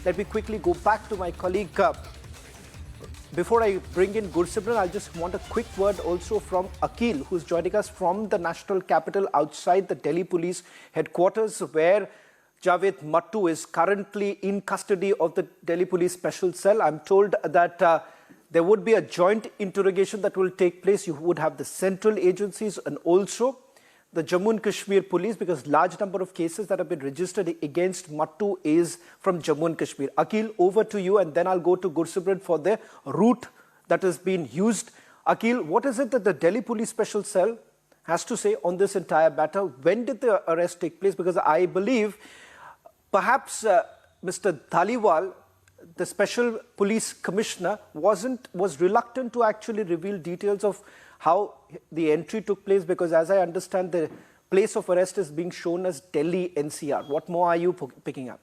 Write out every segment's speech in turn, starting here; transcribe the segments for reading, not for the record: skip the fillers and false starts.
Let me quickly go back to my colleague. Before I bring in Gursimran, I just want a quick word also from Akil, who's joining us from the national capital outside the Delhi police headquarters, where Javed Matto is currently in custody of the Delhi police special cell. I'm told that there would be a joint interrogation that will take place. You would have the central agencies and also the Jammu and Kashmir police, because large number of cases that have been registered against Matto is from Jammu and Kashmir. Akil, over to you, and then I'll go to Gursimran for the route that has been used. Akil, what is it that the Delhi police special cell has to say on this entire matter? When did the arrest take place? Because I believe perhaps Mr. Dhaliwal, the special police commissioner, was reluctant to actually reveal details of how the entry took place, because as I understand, the place of arrest is being shown as Delhi NCR. What more are you picking up?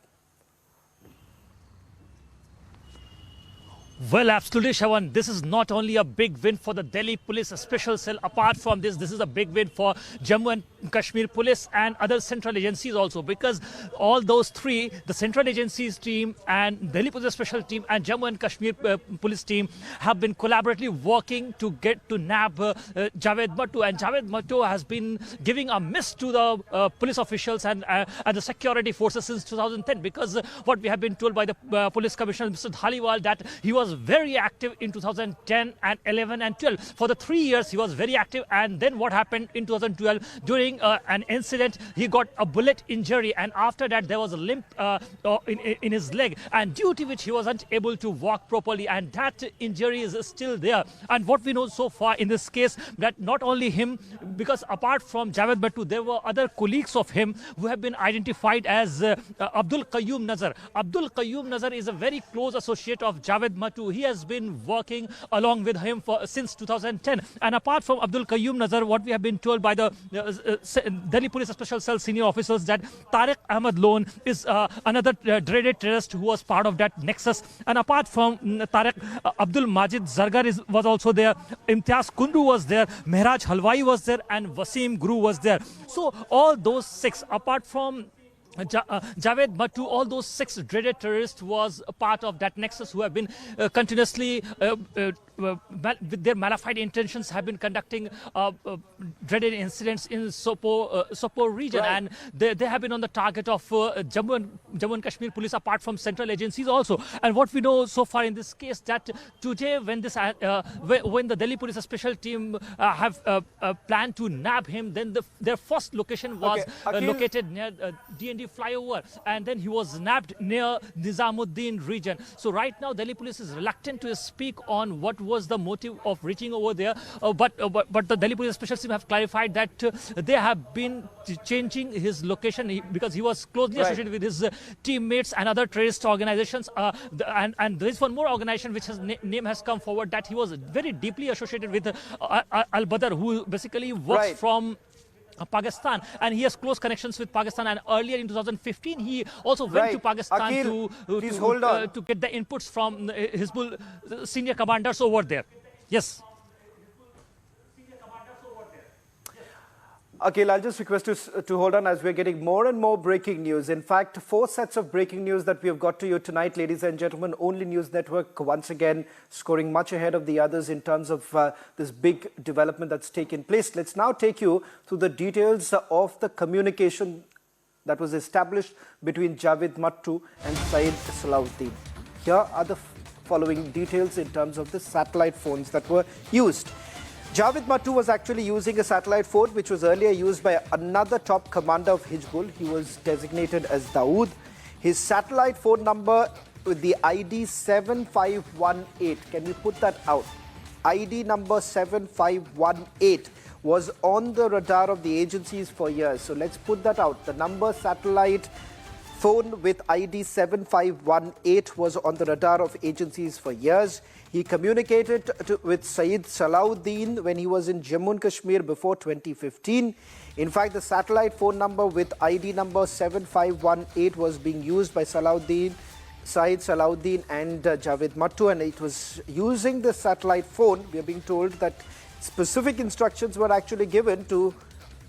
Well, absolutely, Shawan. This is not only a big win for the Delhi police special cell. Apart from this, this is a big win for Jammu and Kashmir police and other central agencies also, because all those three, the central agencies team and Delhi police special team and Jammu and Kashmir police team, have been collaboratively working to get to nab Javed Matto. And Javed Matto has been giving a miss to the police officials and the security forces since 2010, because what we have been told by the police commissioner, Mr. Dhaliwal, that he was very active in 2010 and 11 and 12. For the 3 years, he was very active. And then what happened in 2012, during an incident, he got a bullet injury. And after that, there was a limp in his leg, and due to which he wasn't able to walk properly. And that injury is still there. And what we know so far in this case, that not only him, because apart from Javed Matto, there were other colleagues of him who have been identified as Abdul Qayyum Nazar. Abdul Qayyum Nazar is a very close associate of Javed Matto. He has been working along with him since 2010. And apart from Abdul Qayyum Nazar, what we have been told by the Delhi Police Special Cell senior officers, that Tariq Ahmad Lone is another dreaded terrorist who was part of that nexus. And apart from Tariq, Abdul Majid Zargar was also there, Imtiaz Kundu was there, Mehraj Halwai was there, and Wasim Guru was there. So all those six, apart from Javed Matto, all those six dreaded terrorists was a part of that nexus, who have been continuously with their malified intentions have been conducting dreaded incidents in Sopore region. Right. And they have been on the target of Jammu and Kashmir police, apart from central agencies also. And what we know so far in this case, that today when the Delhi police special team have planned to nab him, then their first location was located near D&D flyover, and then he was nabbed near Nizamuddin region. So right now Delhi police is reluctant to speak on what was the motive of reaching over there, but the Delhi police special team have clarified that they have been changing his location because he was closely associated with his teammates and other terrorist organizations, and there is one more organization which his name has come forward, that he was very deeply associated with Al-Badr, who basically works from Pakistan, and he has close connections with Pakistan. And earlier in 2015, he also went to Pakistan Akil, to get the inputs from Hizbul senior commanders over there. Yes. Akil, I'll just request you to hold on as we're getting more and more breaking news. In fact, 4 sets of breaking news that we have got to you tonight, ladies and gentlemen. Only News Network, once again, scoring much ahead of the others in terms of this big development that's taken place. Let's now take you through the details of the communication that was established between Javed Matto and Syed Salahuddin. Here are the following details in terms of the satellite phones that were used. Javed Matto was actually using a satellite phone which was earlier used by another top commander of Hizbul. He was designated as Dawood. His satellite phone number with the ID 7518, can you put that out? ID number 7518 was on the radar of the agencies for years. So let's put that out. The number satellite phone with ID 7518 was on the radar of agencies for years. He communicated with Syed Salahuddin when he was in Jammu and Kashmir before 2015. In fact, the satellite phone number with ID number 7518 was being used by Syed Salahuddin and Javed Matto, and it was using the satellite phone. We are being told that specific instructions were actually given to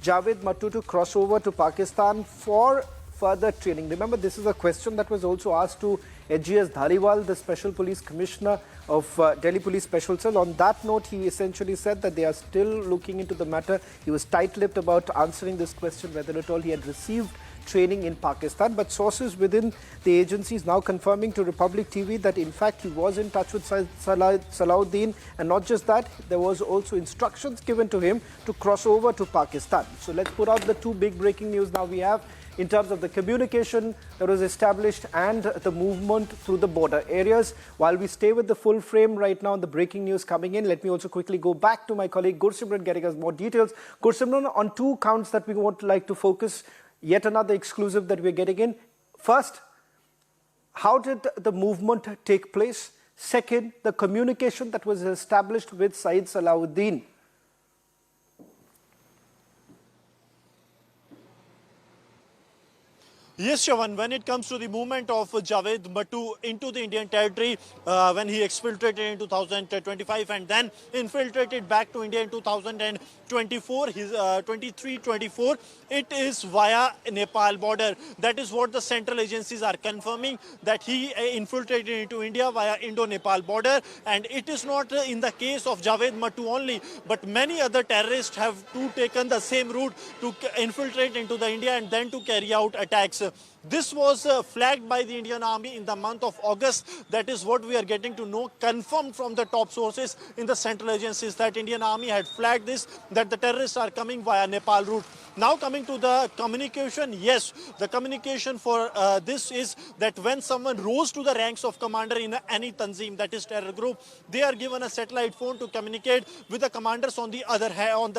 Javed Matto to cross over to Pakistan for further training? Remember, this is a question that was also asked to AGS Dhaliwal, the Special Police Commissioner of Delhi Police Special Cell. On that note, he essentially said that they are still looking into the matter. He was tight-lipped about answering this question, whether at all he had received training in Pakistan. But sources within the agency is now confirming to Republic TV that in fact he was in touch with Salahuddin, and not just that, there was also instructions given to him to cross over to Pakistan. So let's put out the two big breaking news now we have in terms of the communication that was established and the movement through the border areas. While we stay with the full frame right now, the breaking news coming in, let me also quickly go back to my colleague Gursimran getting us more details. Gursimran, on two counts that we would like to focus, yet another exclusive that we're getting in. First, how did the movement take place? Second, the communication that was established with Saeed Salahuddin. Yes, Shawan, when it comes to the movement of Javed Matto into the Indian territory, when he exfiltrated in 2025 and then infiltrated back to India in 2024, 23-24, it is via Nepal border. That is what the central agencies are confirming, that he infiltrated into India via Indo-Nepal border. And it is not in the case of Javed Matto only, but many other terrorists have too taken the same route to infiltrate into the India and then to carry out attacks. This was flagged by the Indian Army in the month of August. That is what we are getting to know, confirmed from the top sources in the central agencies, that Indian Army had flagged this, that the terrorists are coming via Nepal route. Now coming to the communication, yes, the communication for this is that when someone rose to the ranks of commander in any Tanzim, that is terror group, they are given a satellite phone to communicate with the commanders on the other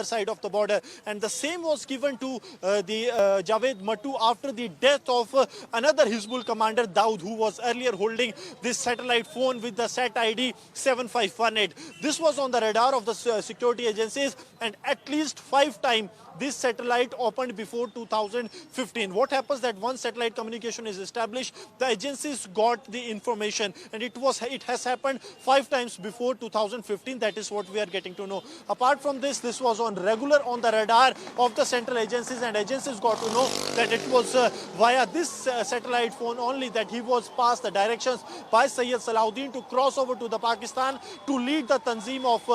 side of the border. And the same was given to the Javed Matto after the death of another Hizbul commander, Daud, who was earlier holding this satellite phone with the SAT ID 7518. This was on the radar of the security agencies, and at least 5 times this satellite opened before 2015. What happens that once satellite communication is established, the agencies got the information, and it has happened 5 times before 2015. That is what we are getting to know. Apart from this, this was on the radar of the central agencies, and agencies got to know that it was via this satellite phone only that he was passed the directions by Sayyid Salahuddin to cross over to the Pakistan to lead the Tanzim of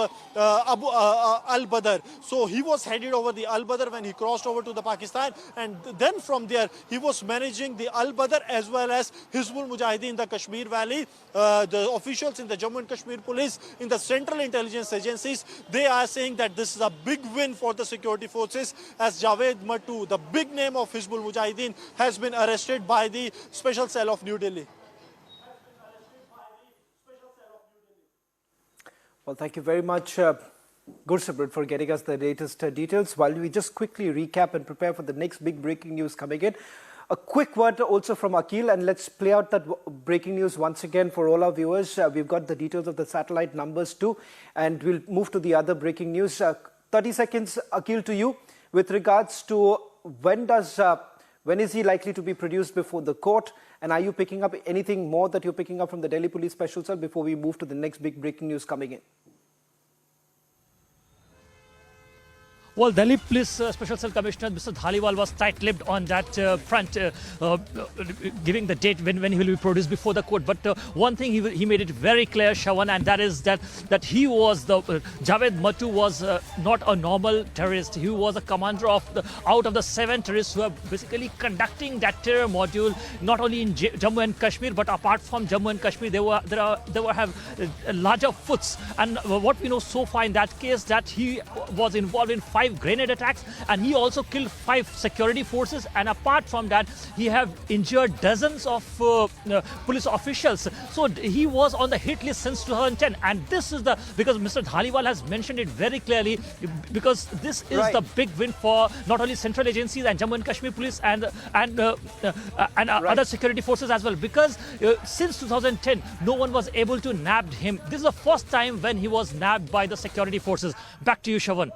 Al-Badr. So he was headed over the Al-Badr when he crossed over to the Pakistan, and then from there he was managing the Al-Badr as well as Hizbul Mujahideen in the Kashmir Valley. The officials in the Jammu and Kashmir police, in the central intelligence agencies, they are saying that this is a big win for the security forces, as Javed Matto, the big name of Hizbul Mujahideen, has been arrested by the Special Cell of New Delhi. Well, thank you very much, Gursimran, for getting us the latest details. While we just quickly recap and prepare for the next big breaking news coming in, a quick word also from Akil, and let's play out that breaking news once again for all our viewers. We've got the details of the satellite numbers too, and we'll move to the other breaking news. 30 seconds, Akil, to you with regards to when is he likely to be produced before the court, and are you picking up anything more that you're picking up from the Delhi Police Special Cell before we move to the next big breaking news coming in? Well, Delhi Police Special Cell Commissioner Mr. Dhaliwal was tight-lipped on that front, giving the date when he will be produced before the court. But one thing he made it very clear, Shawan, and that is that he was Javed Matto was not a normal terrorist. He was a commander of out of the 7 terrorists who are basically conducting that terror module not only in Jammu and Kashmir, but apart from Jammu and Kashmir, they have larger foots. And what we know so far in that case, that he was involved in 5 grenade attacks, and he also killed 5 security forces, and apart from that he have injured dozens of police officials. So he was on the hit list since 2010, and this is because Mr. Dhaliwal has mentioned it very clearly, because this is the big win for not only central agencies and Jammu and Kashmir police and other security forces as well, because since 2010 no one was able to nab him. This is the first time when he was nabbed by the security forces. Back to you, Shawan.